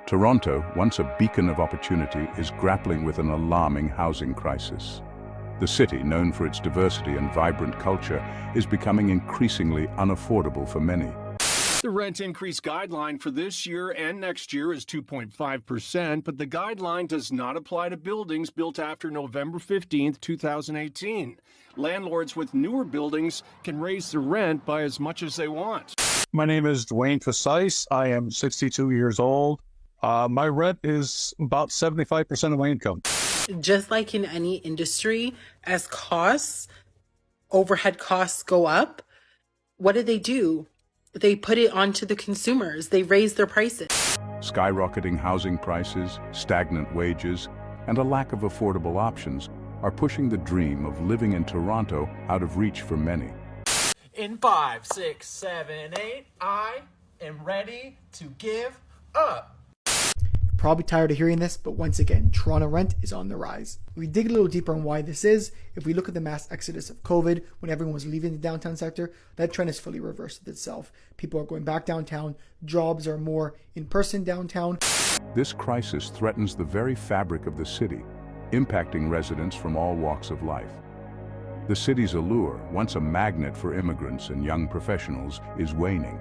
Toronto, once a beacon of opportunity, is grappling with an alarming housing crisis. The city, known for its diversity and vibrant culture, is becoming increasingly unaffordable for many. The rent increase guideline for this year and next year is 2.5%, but the guideline does not apply to buildings built after November 15th, 2018. Landlords with newer buildings can raise the rent by as much as they want. My name is Dwayne Precise. I am 62 years old. My rent is about 75% of my income. Just like in any industry, as overhead costs go up, what do? They put it onto the consumers. They raise their prices. Skyrocketing housing prices, stagnant wages, and a lack of affordable options are pushing the dream of living in Toronto out of reach for many. In 5, 6, 7, 8, I am ready to give up. Probably tired of hearing this, but once again, Toronto rent is on the rise. We dig a little deeper on why this is. If we look at the mass exodus of COVID, when everyone was leaving the downtown sector, that trend has fully reversed itself. People are going back downtown. Jobs are more in person downtown. This crisis threatens the very fabric of the city, impacting residents from all walks of life. The city's allure, once a magnet for immigrants and young professionals, is waning.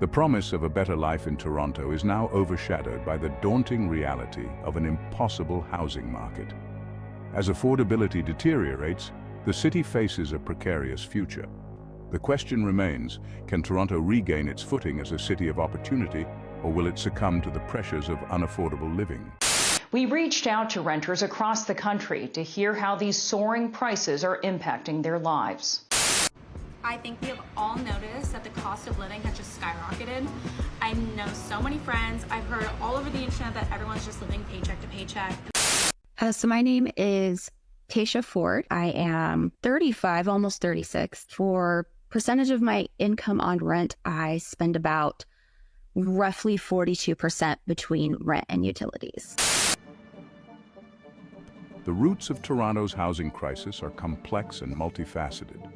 The promise of a better life in Toronto is now overshadowed by the daunting reality of an impossible housing market. As affordability deteriorates, the city faces a precarious future. The question remains, can Toronto regain its footing as a city of opportunity, or will it succumb to the pressures of unaffordable living? We reached out to renters across the country to hear how these soaring prices are impacting their lives. I think we have all noticed that the cost of living has just skyrocketed. I know so many friends, I've heard all over the internet that everyone's just living paycheck to paycheck. So my name is Tasha Ford. I am 35, almost 36. For percentage of my income on rent, I spend about roughly 42% between rent and utilities. The roots of Toronto's housing crisis are complex and multifaceted.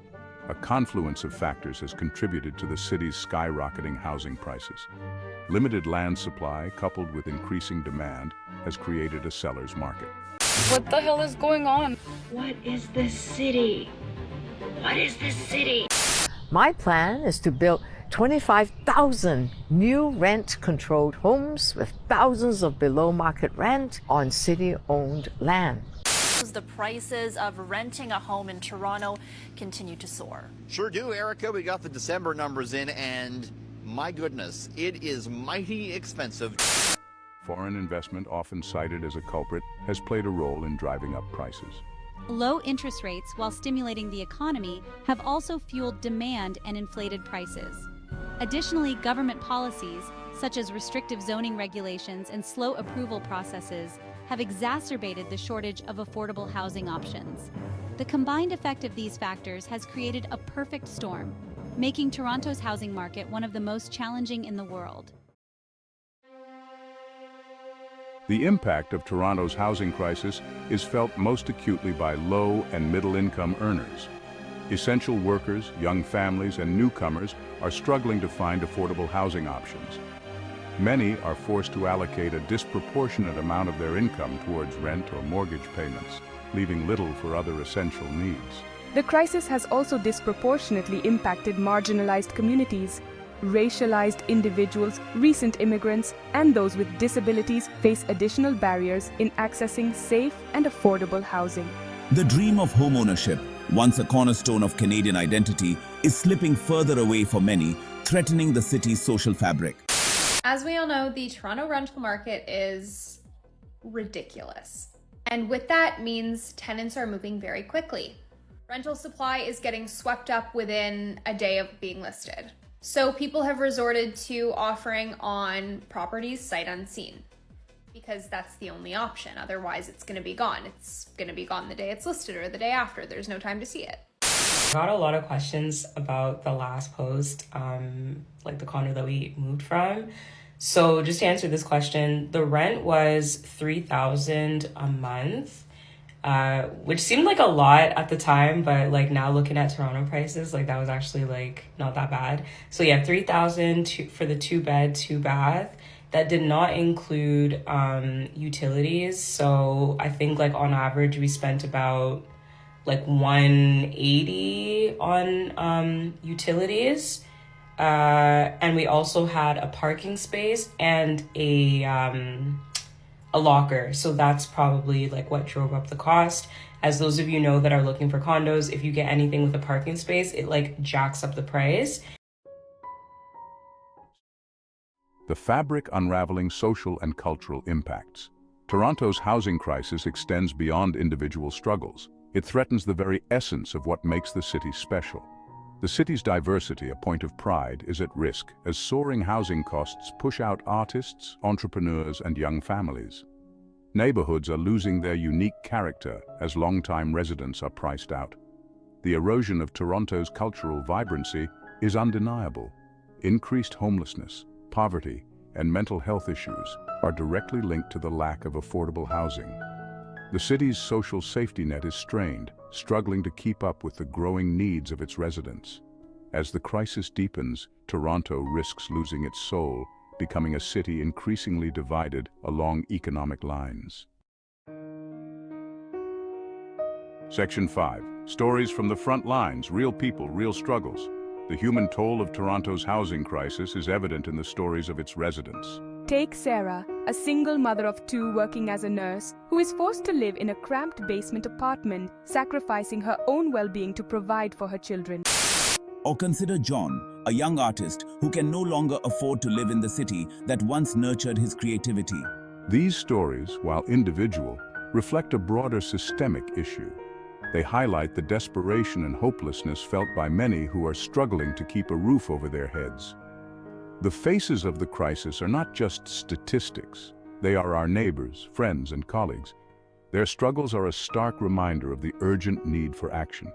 A confluence of factors has contributed to the city's skyrocketing housing prices. Limited land supply, coupled with increasing demand, has created a seller's market. What the hell is going on? What is this city? What is this city? My plan is to build 25,000 new rent-controlled homes with thousands of below-market rent on city-owned land. The prices of renting a home in Toronto continue to soar. Sure do, Erica. We got the December numbers in, and my goodness, it is mighty expensive. Foreign investment, often cited as a culprit, has played a role in driving up prices. Low interest rates, while stimulating the economy, have also fueled demand and inflated prices. Additionally, government policies, such as restrictive zoning regulations and slow approval processes, have exacerbated the shortage of affordable housing options. The combined effect of these factors has created a perfect storm, making Toronto's housing market one of the most challenging in the world. The impact of Toronto's housing crisis is felt most acutely by low and middle-income earners. Essential workers, young families, and newcomers are struggling to find affordable housing options. Many are forced to allocate a disproportionate amount of their income towards rent or mortgage payments, leaving little for other essential needs. The crisis has also disproportionately impacted marginalized communities. Racialized individuals, recent immigrants, and those with disabilities face additional barriers in accessing safe and affordable housing. The dream of homeownership, once a cornerstone of Canadian identity, is slipping further away for many, threatening the city's social fabric. As we all know, the Toronto rental market is ridiculous. And with that means tenants are moving very quickly. Rental supply is getting swept up within a day of being listed. So people have resorted to offering on properties sight unseen because that's the only option. Otherwise, it's going to be gone. It's going to be gone the day it's listed or the day after. There's no time to see it. Got a lot of questions about the last post, like the condo that we moved from. So just to answer this question, the rent was $3,000 a month, which seemed like a lot at the time, but like now looking at Toronto prices, like that was actually like not that bad. So yeah, $3,000 for the 2-bed, 2-bath. that did not include utilities. So I think like on average we spent about like $180 on utilities. And we also had a parking space and a locker. So that's probably like what drove up the cost. As those of you know that are looking for condos, if you get anything with a parking space, it like jacks up the price. The fabric unraveling social and cultural impacts. Toronto's housing crisis extends beyond individual struggles. It threatens the very essence of what makes the city special. The city's diversity, a point of pride, is at risk as soaring housing costs push out artists, entrepreneurs, and young families. Neighborhoods are losing their unique character as long-time residents are priced out. The erosion of Toronto's cultural vibrancy is undeniable. Increased homelessness, poverty, and mental health issues are directly linked to the lack of affordable housing. The city's social safety net is strained, struggling to keep up with the growing needs of its residents. As the crisis deepens, Toronto risks losing its soul, becoming a city increasingly divided along economic lines. Section 5. Stories from the front lines, real people, real struggles. The human toll of Toronto's housing crisis is evident in the stories of its residents. Take Sarah, a single mother of 2 working as a nurse, who is forced to live in a cramped basement apartment, sacrificing her own well-being to provide for her children. Or consider John, a young artist who can no longer afford to live in the city that once nurtured his creativity. These stories, while individual, reflect a broader systemic issue. They highlight the desperation and hopelessness felt by many who are struggling to keep a roof over their heads. The faces of the crisis are not just statistics. They are our neighbors, friends, and colleagues. Their struggles are a stark reminder of the urgent need for action.